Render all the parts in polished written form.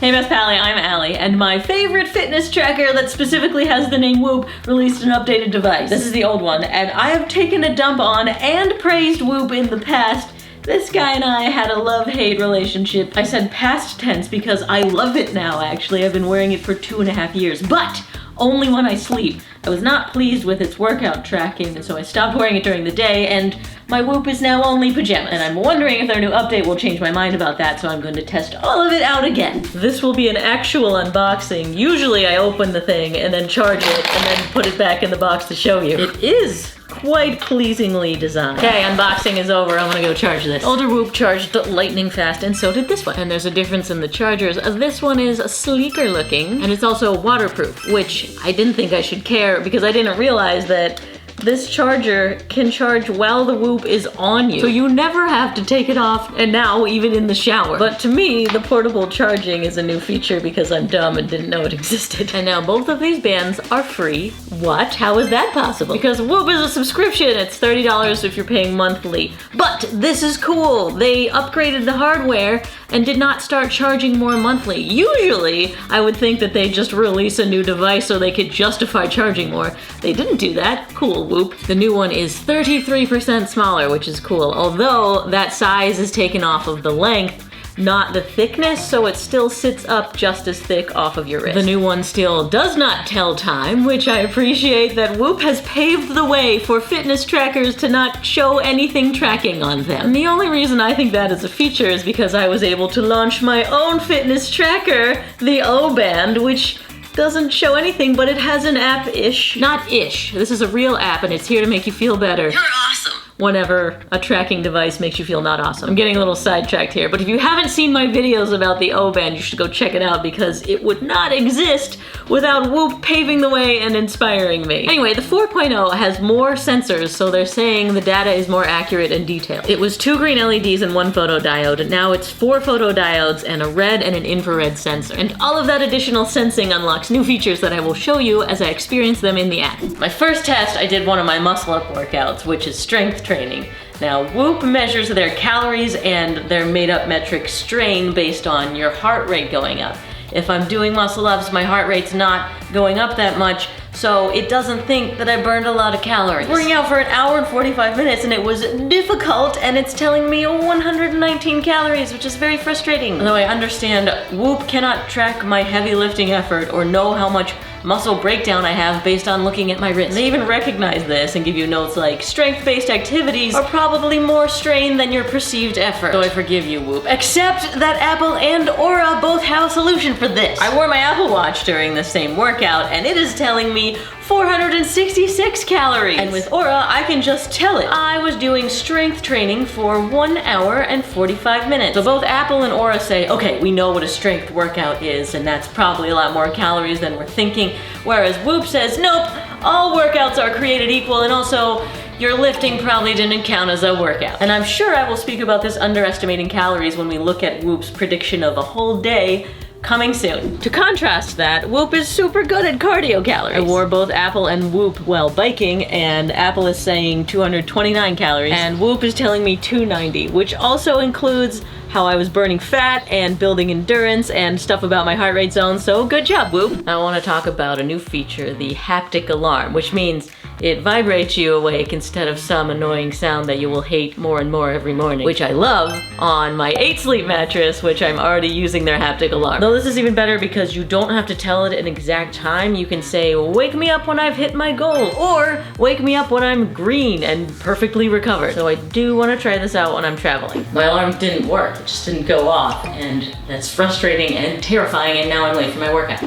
Hey Best Pally, I'm Allie, and my favorite fitness tracker that specifically has the name Whoop released an updated device. This is the old one, and I have taken a dump on and praised Whoop in the past. This guy and I had a love-hate relationship. I said past tense because I love it now, actually. I've been wearing it for 2.5 years, but only when I sleep. I was not pleased with its workout tracking, and so I stopped wearing it during the day, and my Whoop is now only pajamas. And I'm wondering if their new update will change my mind about that, so I'm going to test all of it out again. This will be an actual unboxing. Usually I open the thing and then charge it and then put it back in the box to show you. It is quite pleasingly designed. Okay, unboxing is over. I'm gonna go charge this. Older Whoop charged lightning fast, and so did this one. And there's a difference in the chargers. This one is sleeker looking, and it's also waterproof, which I didn't think I should care because I didn't realize that this charger can charge while the Whoop is on you. So you never have to take it off, and now even in the shower. But to me, the portable charging is a new feature because I'm dumb and didn't know it existed. And now both of these bands are free. What? How is that possible? Because Whoop is a subscription. It's $30 if you're paying monthly. But this is cool. They upgraded the hardware and did not start charging more monthly. Usually, I would think that they'd just release a new device so they could justify charging more. They didn't do that. Cool, Whoop. The new one is 33% smaller, which is cool. Although that size is taken off of the length, not the thickness, so it still sits up just as thick off of your wrist. The new one still does not tell time, which I appreciate that Whoop has paved the way for fitness trackers to not show anything tracking on them. And the only reason I think that is a feature is because I was able to launch my own fitness tracker, the O Band, which doesn't show anything, but it has an app-ish. Not ish. This is a real app, and it's here to make you feel better. You're awesome. Whenever a tracking device makes you feel not awesome. I'm getting a little sidetracked here, but if you haven't seen my videos about the O Band, you should go check it out because it would not exist without Whoop paving the way and inspiring me. Anyway, the 4.0 has more sensors, so they're saying the data is more accurate and detailed. It was 2 green LEDs and 1 photodiode, and now it's 4 photodiodes and a red and an infrared sensor. And all of that additional sensing unlocks new features that I will show you as I experience them in the app. My first test, I did one of my muscle up workouts, which is strength training. Now, Whoop measures their calories and their made-up metric strain based on your heart rate going up. If I'm doing muscle ups, my heart rate's not going up that much, so it doesn't think that I burned a lot of calories. Working out for an hour and 45 minutes, and it was difficult, and it's telling me 119 calories, which is very frustrating. Although I understand Whoop cannot track my heavy lifting effort or know how much muscle breakdown I have based on looking at my wrist. They even recognize this and give you notes like, strength-based activities are probably more strain than your perceived effort. So I forgive you, Whoop. Except that Apple and Oura both have a solution for this. I wore my Apple Watch during the same workout, and it is telling me 466 calories. And with Oura, I can just tell it. I was doing strength training for 1 hour and 45 minutes. So both Apple and Oura say, okay, we know what a strength workout is, and that's probably a lot more calories than we're thinking. Whereas Whoop says, nope, all workouts are created equal, and also your lifting probably didn't count as a workout. And I'm sure I will speak about this underestimating calories when we look at Whoop's prediction of a whole day coming soon. To contrast that, Whoop is super good at cardio calories. I wore both Apple and Whoop while biking, and Apple is saying 229 calories, and Whoop is telling me 290, which also includes how I was burning fat and building endurance and stuff about my heart rate zone, so good job, Whoop. I want to talk about a new feature, the haptic alarm, which means it vibrates you awake instead of some annoying sound that you will hate more and more every morning, which I love on my 8 Sleep mattress, which I'm already using their haptic alarm. Though this is even better because you don't have to tell it an exact time. You can say, wake me up when I've hit my goal, or wake me up when I'm green and perfectly recovered. So I do want to try this out when I'm traveling. My alarm didn't work, it just didn't go off, and that's frustrating and terrifying, and now I'm late for my workout.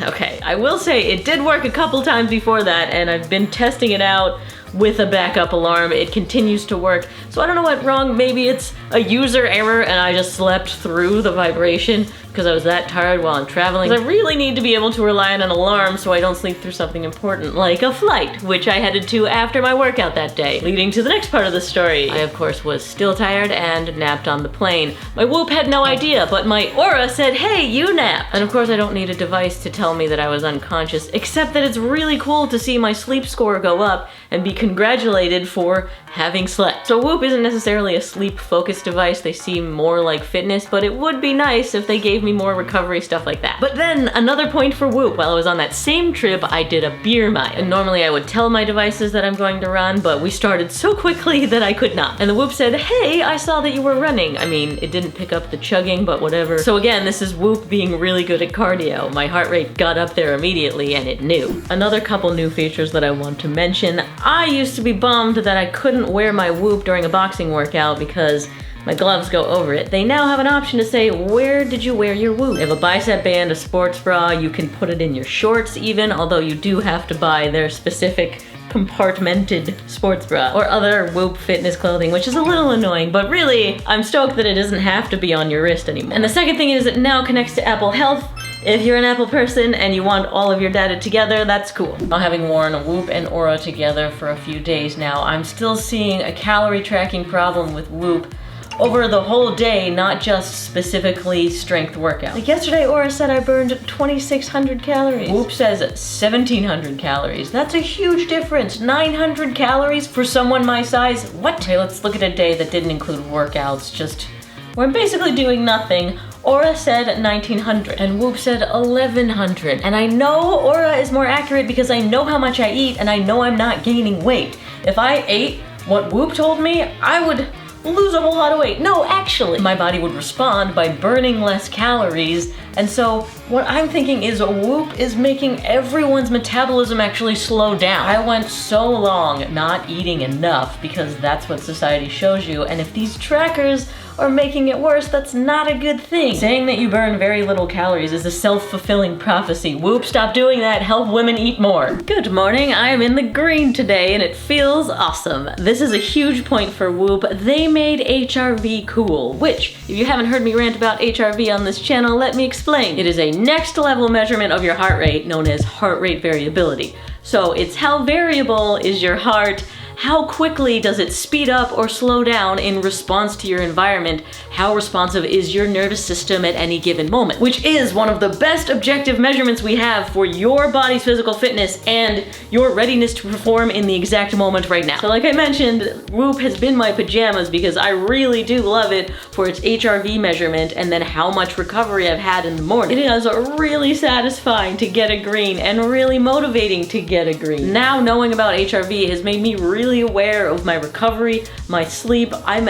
Okay, I will say it did work a couple times before that, and I've been testing it out with a backup alarm. It continues to work. So I don't know what wrong. Maybe it's a user error and I just slept through the vibration because I was that tired while I'm traveling. I really need to be able to rely on an alarm so I don't sleep through something important, like a flight, which I headed to after my workout that day. Leading to the next part of the story. I, of course, was still tired and napped on the plane. My Whoop had no idea, but my Oura said, hey, you nap. And of course, I don't need a device to tell me that I was unconscious, except that it's really cool to see my sleep score go up and be congratulated for having slept. So Whoop isn't necessarily a sleep-focused this device, they seem more like fitness, but it would be nice if they gave me more recovery stuff like that. But then another point for Whoop, while I was on that same trip, I did a beer mile. And normally I would tell my devices that I'm going to run, but we started so quickly that I could not. And the Whoop said, hey, I saw that you were running. I mean, it didn't pick up the chugging, but whatever. So again, this is Whoop being really good at cardio. My heart rate got up there immediately and it knew. Another couple new features that I want to mention. I used to be bummed that I couldn't wear my Whoop during a boxing workout because my gloves go over it. They now have an option to say, where did you wear your Whoop? They have a bicep band, a sports bra, you can put it in your shorts even, although you do have to buy their specific compartmented sports bra or other Whoop fitness clothing, which is a little annoying, but really, I'm stoked that it doesn't have to be on your wrist anymore. And the second thing is it now connects to Apple Health. If you're an Apple person and you want all of your data together, that's cool. Now, having worn Whoop and Oura together for a few days now, I'm still seeing a calorie tracking problem with Whoop over the whole day, not just specifically strength workout. Like yesterday, Oura said I burned 2,600 calories. Whoop says 1,700 calories. That's a huge difference. 900 calories for someone my size? What? Okay, let's look at a day that didn't include workouts, just where I'm basically doing nothing. Oura said 1,900 and Whoop said 1,100. And I know Oura is more accurate because I know how much I eat and I know I'm not gaining weight. If I ate what Whoop told me, I would lose a whole lot of weight. No, actually, my body would respond by burning less calories. And so what I'm thinking is Whoop is making everyone's metabolism actually slow down. I went so long not eating enough because that's what society shows you. And if these trackers are making it worse, that's not a good thing. Saying that you burn very little calories is a self-fulfilling prophecy. Whoop, stop doing that. Help women eat more. Good morning. I am in the green today and it feels awesome. This is a huge point for Whoop. They made HRV cool, which, if you haven't heard me rant about HRV on this channel, let me explain. It is a next level measurement of your heart rate known as heart rate variability. So it's how variable is your heart. How quickly does it speed up or slow down in response to your environment? How responsive is your nervous system at any given moment? Which is one of the best objective measurements we have for your body's physical fitness and your readiness to perform in the exact moment right now. So like I mentioned, Whoop has been my pajamas because I really do love it for its HRV measurement and then how much recovery I've had in the morning. It is really satisfying to get a green and really motivating to get a green. Now knowing about HRV has made me really aware of my recovery, my sleep. I'm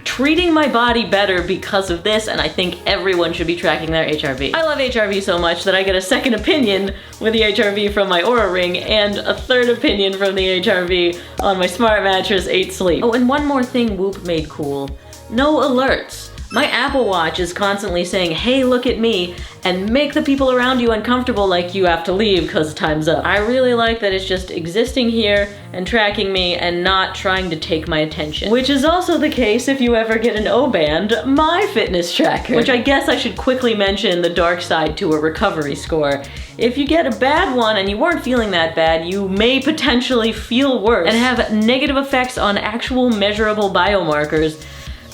treating my body better because of this, and I think everyone should be tracking their HRV. I love HRV so much that I get a second opinion with the HRV from my Oura ring and a third opinion from the HRV on my smart mattress 8 Sleep. Oh, and one more thing Whoop made cool. No alerts. My Apple Watch is constantly saying, hey, look at me, and make the people around you uncomfortable like you have to leave because time's up. I really like that it's just existing here and tracking me and not trying to take my attention. Which is also the case if you ever get an O-Band, my fitness tracker. Which I guess I should quickly mention the dark side to a recovery score. If you get a bad one and you weren't feeling that bad, you may potentially feel worse and have negative effects on actual measurable biomarkers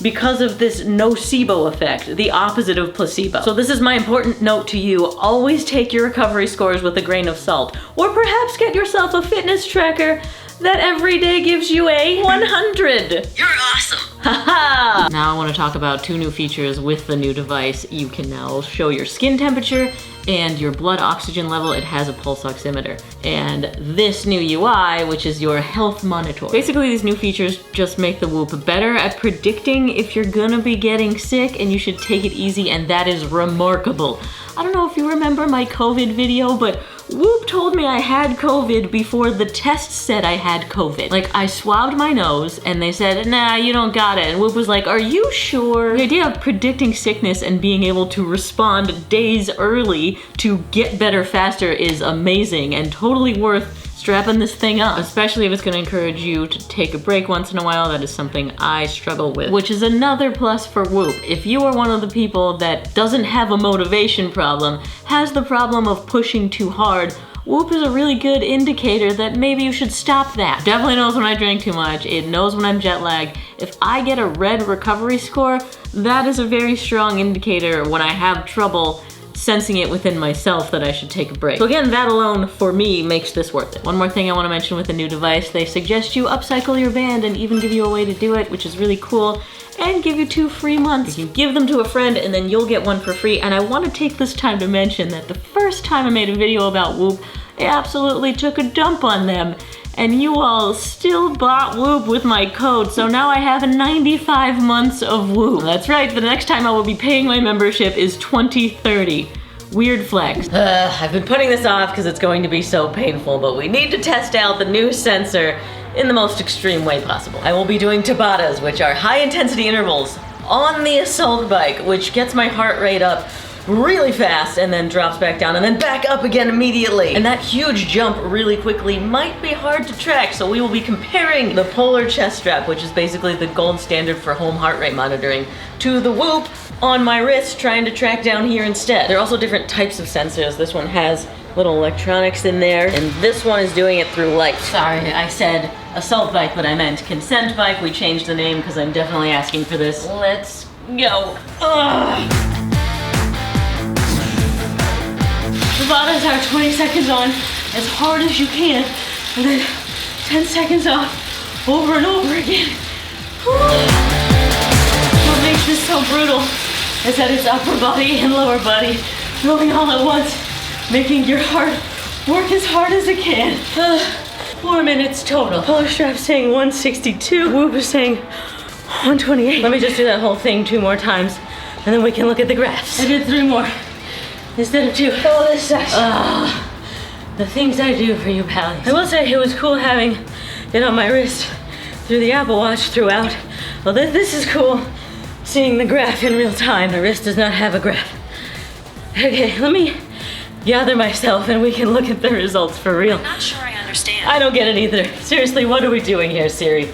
because of this nocebo effect, the opposite of placebo. So this is my important note to you. Always take your recovery scores with a grain of salt. Or perhaps get yourself a fitness tracker that every day gives you a 100. You're awesome. Haha. Now I want to talk about 2 new features with the new device. You can now show your skin temperature and your blood oxygen level. It has a pulse oximeter. And this new UI, which is your health monitor. Basically, these new features just make the Whoop better at predicting if you're gonna be getting sick and you should take it easy, and that is remarkable. I don't know if you remember my COVID video, but Whoop told me I had COVID before the test said I had COVID. Like, I swabbed my nose and they said, nah, you don't got it. And Whoop was like, are you sure? The idea of predicting sickness and being able to respond days early to get better faster is amazing and totally worth strapping this thing on, especially if it's gonna encourage you to take a break once in a while. That is something I struggle with, which is another plus for Whoop. If you are one of the people that doesn't have a motivation problem, has the problem of pushing too hard, Whoop is a really good indicator that maybe you should stop that. Definitely knows when I drink too much. It knows when I'm jet lagged. If I get a red recovery score, that is a very strong indicator when I have trouble sensing it within myself that I should take a break. So again, that alone for me makes this worth it. One more thing I want to mention with the new device, they suggest you upcycle your band and even give you a way to do it, which is really cool, and give you 2 free months. You can give them to a friend and then you'll get one for free. And I want to take this time to mention that the first time I made a video about Whoop, I absolutely took a dump on them. And you all still bought Whoop with my code, so now I have 95 months of Whoop. That's right, the next time I will be paying my membership is 2030. Weird flex. I've been putting this off because it's going to be so painful, but we need to test out the new sensor in the most extreme way possible. I will be doing Tabatas, which are high intensity intervals on the assault bike, which gets my heart rate up really fast and then drops back down and then back up again immediately. And that huge jump really quickly might be hard to track, so we will be comparing the Polar chest strap, which is basically the gold standard for home heart rate monitoring, to the Whoop on my wrist, trying to track down here instead. There are also different types of sensors. This one has little electronics in there, and this one is doing it through light. Sorry, I said assault bike, but I meant consent bike. We changed the name because I'm definitely asking for this. Let's go. Ugh. Tabatas are 20 seconds on as hard as you can, and then 10 seconds off over and over again. What makes this so brutal is that it's upper body and lower body moving all at once, making your heart work as hard as it can. 4 minutes total. Polar strap saying 162, Whoop is saying 128. Let me just do that whole thing 2 more times, and then we can look at the graphs. I did 3 more. Instead of 2. Oh, this sucks. The things I do for you, pals. I will say it was cool having it on my wrist through the Apple Watch throughout. Well, this is cool, seeing the graph in real time. The wrist does not have a graph. Okay, let me gather myself and we can look at the results for real. I'm not sure I understand. I don't get it either. Seriously, what are we doing here, Siri?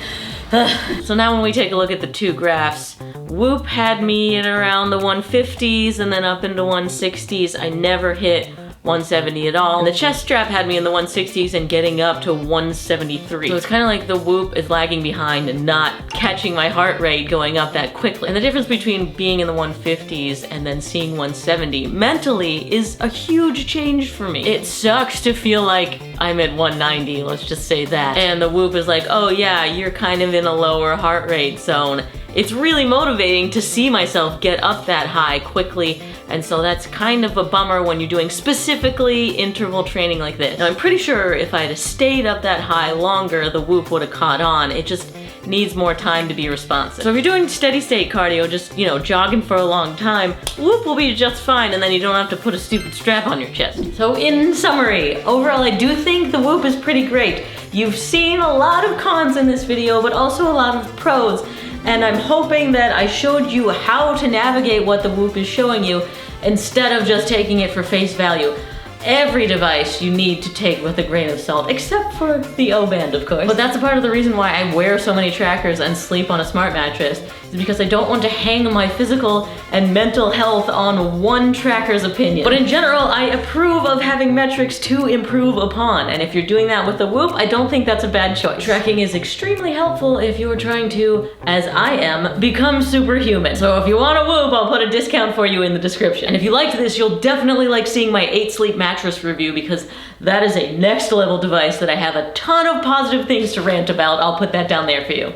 So now when we take a look at the 2 graphs, Whoop had me at around the 150s and then up into 160s. I never hit 170 at all. And the chest strap had me in the 160s and getting up to 173. So it's kind of like the Whoop is lagging behind and not catching my heart rate going up that quickly. And the difference between being in the 150s and then seeing 170 mentally is a huge change for me. It sucks to feel like I'm at 190, let's just say that. And the Whoop is like, oh yeah, you're kind of in a lower heart rate zone. It's really motivating to see myself get up that high quickly, and so that's kind of a bummer when you're doing specifically interval training like this. Now I'm pretty sure if I had stayed up that high longer, the Whoop would have caught on. It just needs more time to be responsive. So if you're doing steady state cardio, just, you know, jogging for a long time, Whoop will be just fine, and then you don't have to put a stupid strap on your chest. So in summary, overall I do think the Whoop is pretty great. You've seen a lot of cons in this video, but also a lot of pros. And I'm hoping that I showed you how to navigate what the Whoop is showing you instead of just taking it for face value. Every device you need to take with a grain of salt, except for the O-band, of course. But that's a part of the reason why I wear so many trackers and sleep on a smart mattress, is because I don't want to hang my physical and mental health on one tracker's opinion. But in general, I approve of having metrics to improve upon, and if you're doing that with the Whoop, I don't think that's a bad choice. Tracking is extremely helpful if you're trying to, as I am, become superhuman. So if you want a Whoop, I'll put a discount for you in the description. And if you liked this, you'll definitely like seeing my 8 sleep mattress review, because that is a next level device that I have a ton of positive things to rant about. I'll put that down there for you.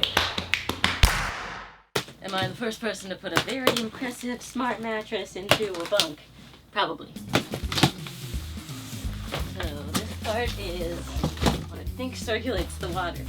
Am I the first person to put a very impressive smart mattress into a bunk? Probably. So this part is what I think circulates the water.